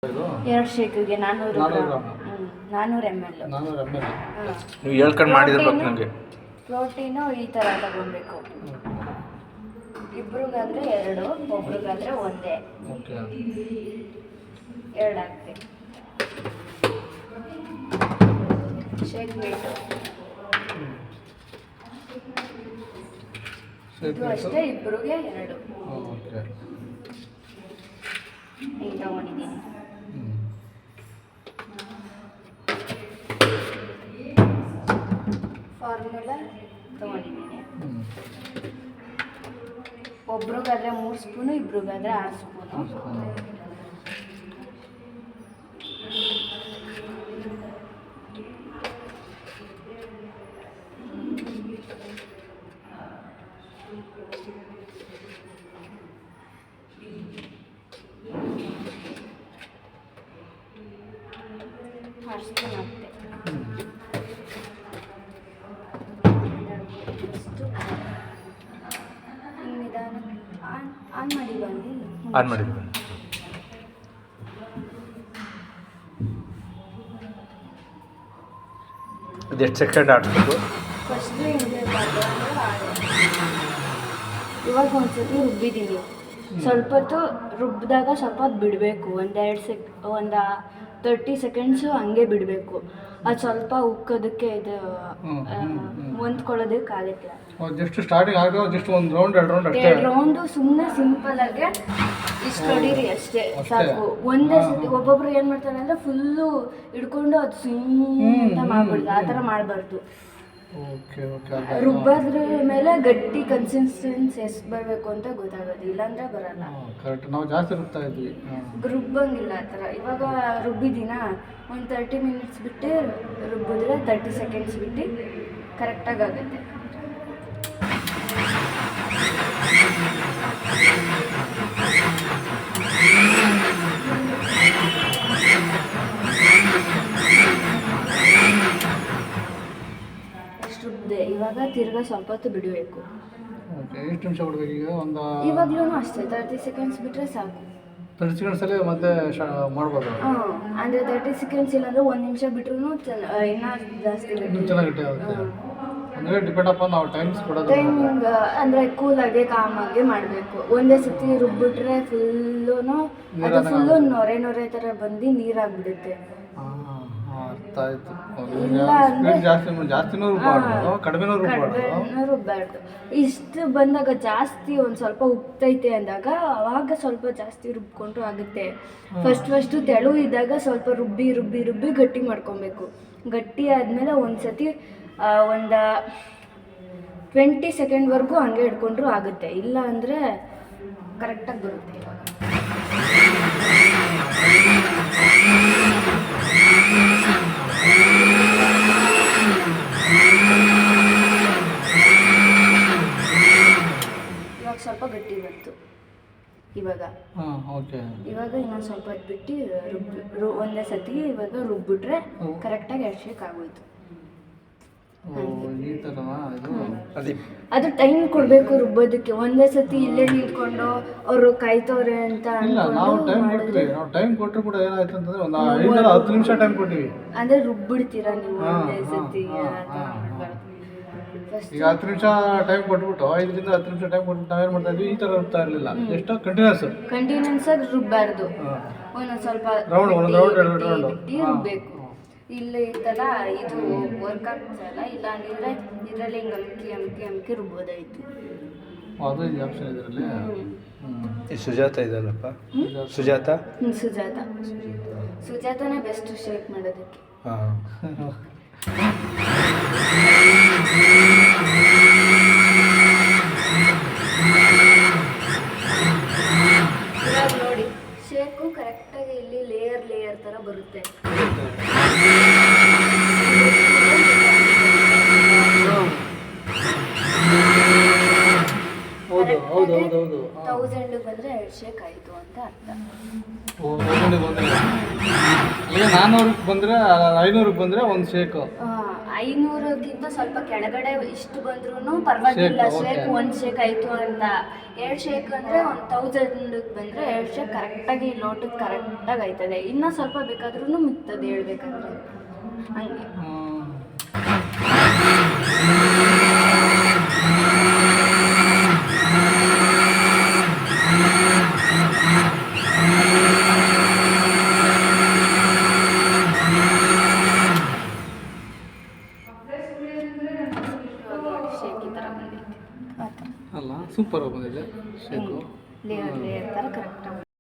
2 ಶೇಕಿಗೆ 400 gram 400 ml. ನೀವು ಹೇಳ್ಕೊಂಡು ಮಾಡಿದ್ರೆ ಗೊತ್ತು ನನಗೆ. ಪ್ರೋಟೀನು ಈ ಥರ ತಗೊಳ್ಬೇಕು. ಇಬ್ರಿಗಾದ್ರೆ 2, ಒಬ್ರಿಗಾದ್ರೆ 1. ಓಕೆ 2 ಹಾಕ್ಬೇಕು. ಶೇಕ್ ಬೇಕು ಇದು ಅಷ್ಟೇ, ಇಬ್ರಿಗೆ 2. ಓಕೆ ಈಗ ತಗೊಂಡಿದ್ದೀನಿ. ಫಾರ್ಮುಲಾ ತಗೊಂಡಿದ್ದೀನಿ. ಒಬ್ರಿಗಾದ್ರೆ 3 ಸ್ಪೂನು, ಇಬ್ರಿಗಾದ್ರೆ 6 ಸ್ಪೂನು. ಅಷ್ಟು ಹಾಕ್ತೆ. ನಿಧಾನ ಆನ್ ಮಾಡಿ ಬನ್ನಿ. ಆನ್ ಮಾಡಿದ್ವಿ. ಅದು ಎಷ್ಟು ಸೆಕೆಂಡ್ ಆಡಿಸ್ಬೇಕು? ಫಸ್ಟು ಇವಾಗ ಒಂದ್ಸತಿ ರುಬ್ಬಿದ್ದೀನಿ. ಸ್ವಲ್ಪ ಹೊತ್ತು ರುಬ್ಬಿದಾಗ ಸ್ವಲ್ಪ ಹೊತ್ತು ಬಿಡಬೇಕು. ಒಂದು 30 ಸೆಕೆಂಡ್ಸು ಹಂಗೆ ಬಿಡಬೇಕು. ಅದು ಸ್ವಲ್ಪ ಉಕ್ಕೋದಕ್ಕೆ ಇದು ಹೊಂದ್ಕೊಳ್ಳೋದಕ್ಕಾಗುತ್ತೆ. ಜಸ್ಟ್ ಸ್ಟಾರ್ಟಿಂಗ್ ಆಗ ಜಸ್ಟ್ ಒಂದು ರೌಂಡ್ 2 ರೌಂಡ್ ಅಷ್ಟೇ. 2 ರೌಂಡು ಸುಮ್ಮನೆ ಸಿಂಪಲಾಗೆ ಇಷ್ಟು ಹೊಡೀರಿ ಅಷ್ಟೇ ಸಾಕು. ಒಂದೇ ಸತಿ ಒಬ್ಬೊಬ್ರು ಏನು ಮಾಡ್ತಾರೆ ಅಂದರೆ ಫುಲ್ಲು ಹಿಡ್ಕೊಂಡು ಅದು ಅಂತ ಮಾಡ್ಬಿಡ್ದು. ಆ ಥರ ಮಾಡಬಾರ್ದು. ಓಕೆ ಓಕೆ ರುಬ್ಬದ್ರ ಮೇಲೆ ಗಟ್ಟಿ ಕನ್ಸಿಸ್ಟೆನ್ಸಿ ಎಷ್ಟು ಬರಬೇಕು ಅಂತ ಗೊತ್ತಾಗೋದು, ಇಲ್ಲಾಂದರೆ ಬರಲ್ಲ. ಕರೆಕ್ಟ್. ನಾವು ಜಾಸ್ತಿ ರುಬ್ತಾ ಇದ್ವಿ. ರುಬ್ಬಂಗಿಲ್ಲ ಆ ಥರ. ಇವಾಗ ರುಬ್ಬಿದ್ದೀನ ಒಂದು 30 ಮಿನಿಟ್ಸ್ ಬಿಟ್ಟು ರುಬ್ಬಿದ್ರೆ 30 ಸೆಕೆಂಡ್ಸ್ ಬಿಟ್ಟು ಕರೆಕ್ಟಾಗಿ ಆಗುತ್ತೆ. ಅಷ್ಟು ರುಬ್ಬಿದೆ. ಇವಾಗ ತಿರ್ಗಾ ಸ್ವಲ್ಪ ಹೊತ್ತು ಬಿಡಬೇಕು. ಓಕೆ ಎಷ್ಟು ನಿಮಿಷ ಬಿಡಬೇಕು ಈಗ? ಒಂದು ಇವಾಗಲೂ ಅಷ್ಟೇ 30 ಸೆಕೆಂಡ್ಸ್ ಬಿಟ್ಟರೆ ಸಾಕು. 30 ಸೆಕೆಂಡ್ಸಲ್ಲಿ ಮತ್ತೆ ಮಾಡ್ಬೋದು. ಅಂದರೆ 30 ಸೆಕೆಂಡ್ಸ್ ಇಲ್ಲಾಂದರೆ 1 ನಿಮಿಷ ಬಿಟ್ರೂ ಇನ್ನೂ ಜಾಸ್ತಿ ಚೆನ್ನಾಗಿ ಗಟ್ಟಿ ಆಗುತ್ತೆ. ಅಂದರೆ ಡಿಪೆಂಡ್ ಅಪಾನ್ ನಾವು ಟೈಮ್ಸ್ ಕೊಡೋದು. ಟೈಮಿಂಗ್ ಅಂದರೆ ಕೂಲಾಗೆ ಕಾಮಾಗೆ ಮಾಡಬೇಕು. ಒಂದೇ ಸತಿ ರುಬ್ಬಿಟ್ರೆ ಫುಲ್ಲು ಅದು ಫುಲ್ಲು ನೊರೆ ಥರ ಬಂದು ನೀರಾಗ್ಬಿಡುತ್ತೆ. ಅರ್ಥ ಆಯ್ತು. ಇಲ್ಲ ಅಂದರೆ ಜಾಸ್ತಿನೂ ರುಬ್ಬಾರ್ದು, ಕಡಿಮೆನೂ ರುಬ್ಬಾರ್ದು. ಇಷ್ಟು ಬಂದಾಗ ಜಾಸ್ತಿ ಒಂದು ಸ್ವಲ್ಪ ಉಪ್ತೈತೆ ಅಂದಾಗ ಅವಾಗ ಸ್ವಲ್ಪ ಜಾಸ್ತಿ ರುಬ್ಕೊಂಡ್ರು ಆಗುತ್ತೆ. ಫಸ್ಟು ತೆಳು ಇದ್ದಾಗ ಸ್ವಲ್ಪ ರುಬ್ಬಿ ಗಟ್ಟಿ ಮಾಡ್ಕೊಬೇಕು. ಗಟ್ಟಿ ಆದಮೇಲೆ ಒಂದು ಸತಿ ಒಂದು 20 ಸೆಕೆಂಡ್ವರೆಗೂ ಹಂಗೆ ಹಿಡ್ಕೊಂಡ್ರು ಆಗುತ್ತೆ. ಇಲ್ಲ ಅಂದರೆ ಕರೆಕ್ಟಾಗಿ ಬರುತ್ತೆ. ಇವಾಗ ಸ್ವಲ್ಪ ಗಟ್ಟಿ ಬಂತು. ಇವಾಗ ಇನ್ನೊಂದು ಸ್ವಲ್ಪ ಹೊತ್ತು ಬಿಟ್ಟು ಒಂದೇ ಸತಿ ಇವಾಗ ರುಬ್ಬಿಟ್ರೆ ಕರೆಕ್ಟಾಗಿ 2 ಶೇಕ್ ಆಗೋಯ್ತು. ಅದು ಟೈಮ್ ಕೊಡಬೇಕು ರುಬ್ಬೋದಕ್ಕೆ. ಒಂದೇ ಸತಿ ಇಲ್ಲೇ ನಿಂತ್ಕೊಂಡು ಅವರು ಕಾಯ್ತವ್ರೆ ಅಂತ ಟೈಮ್ ಕೊಟ್ಟರು ಕೂಡ ಏನಾಯ್ತು ಅಂತಂದ್ರೆ ಒಂದು 5-10 ನಿಮಿಷ ಟೈಮ್ ಕೊಟ್ಟಿವಿ. ಅಂದ್ರೆ ರುಬ್ಬಿಡ್ತೀರಾ ನೀವು ಒಂದೇ ಸತಿ. ಈಗ 10 ನಿಮಿಷ ಟೈಮ್ ಕೊಟ್ಬಿಟ್ಟು 5ರಿಂದ 10 ನಿಮಿಷ ಟೈಮ್ ಕೊಟ್ಬಿಟ್ಟು ನಾವೇನು ಮಾಡ್ತಾ ಇದ್ವಿ, ಈ ಥರ ರುಬ್ತಾ ಇರಲಿಲ್ಲ. ಎಷ್ಟು ಕಂಟಿನ್ಯೂಸ್ ಆಗಿ ರುಬ್ಬಾರ್ದು. ಒಂದೊಂದು ಸ್ವಲ್ಪ ರೌಂಡ್ ರುಬ್ಬೇಕು. ಇಲ್ಲ ಇತ್ತಲ್ಲ ಇದು ವರ್ಕ್ ಆಗ್ತದಲ್ಲ, ಇಲ್ಲ ಅಂದ್ರೆ ಇದರಲ್ಲಿ ಹಿಂಗೆ ಅಮ್ಕಿ ರುಬ್ಬೋದಾಯ್ತು. ಅದು ಈ ಆಪ್ಷನ್ ಇದರಲ್ಲಿ. ಸುಜಾತ ಇದಲ್ಲಪ್ಪ, ಸುಜಾತನೇ ಬೆಸ್ಟ್ ಶೇಕ್ ಮಾಡೋದಕ್ಕೆ. ಇವಾಗ ನೋಡಿ ಶೇಕು ಕರೆಕ್ಟಾಗಿ ಇಲ್ಲಿ ಲೇಯರ್ ಥರ ಬರುತ್ತೆ. ಹೌದು 1000 ಬಂದರೆ 2 ಶೇಕ್ ಆಯಿತು ಅಂತ ಅರ್ಥ. 400ಕ್ಕೆ ಬಂದರೆ 500ಕ್ಕೆ ಬಂದರೆ 1 ಶೇಕು. 500ಕ್ಕಿಂತ ಸ್ವಲ್ಪ ಕೆಳಗಡೆ ಇಷ್ಟು ಬಂದ್ರೂ ಪರವಾಗಿಲ್ಲ. Shake, shake okay. 1 ಶೇಕ್ ಆಯಿತು ಅಂತ. 2 ಶೇಕ್ ಅಂದರೆ 1000ಕ್ಕೆ ಬಂದರೆ 2 ಶೇಕ್ ಕರೆಕ್ಟಾಗಿ ಲೋಟಕ್ಕೆ ಕರೆಕ್ಟಾಗಿ ಆಯ್ತದೆ. ಇನ್ನೂ ಸ್ವಲ್ಪ ಬೇಕಾದ್ರೂ ಮಿಕ್ತದೆ ಹೇಳ್ಬೇಕಂದ್ರೆ ಹಂಗೆ. ಶೇಕ್ ಈ ಥರ ಬಂದಿದೆ ಆ ಥರ ಅಲ್ಲ ಸೂಪರ್ ಬಂದಿದೆ ಶೇಕು. ಲೇಯರ್ ಥರ ಕರೆಕ್ಟಾಗಿ